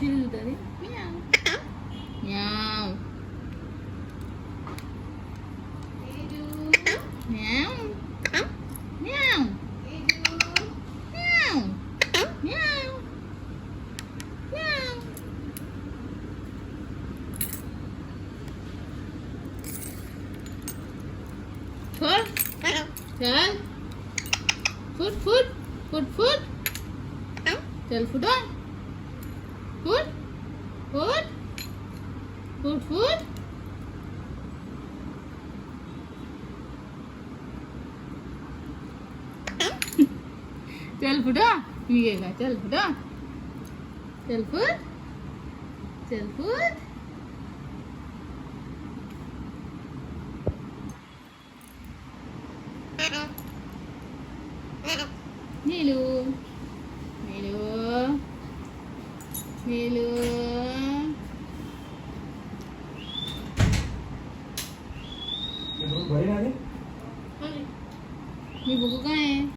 नीलू दादी म्याव म्याव म्याव म्याव म्याव म्याव म्याव चल चल फुट फुट फुट फुट चल फुटो फुट फुट फुट फुट चल फुटो मी का चल फुटो चल फुट चल फुट नीलू नीलू नीलू मी बघू काय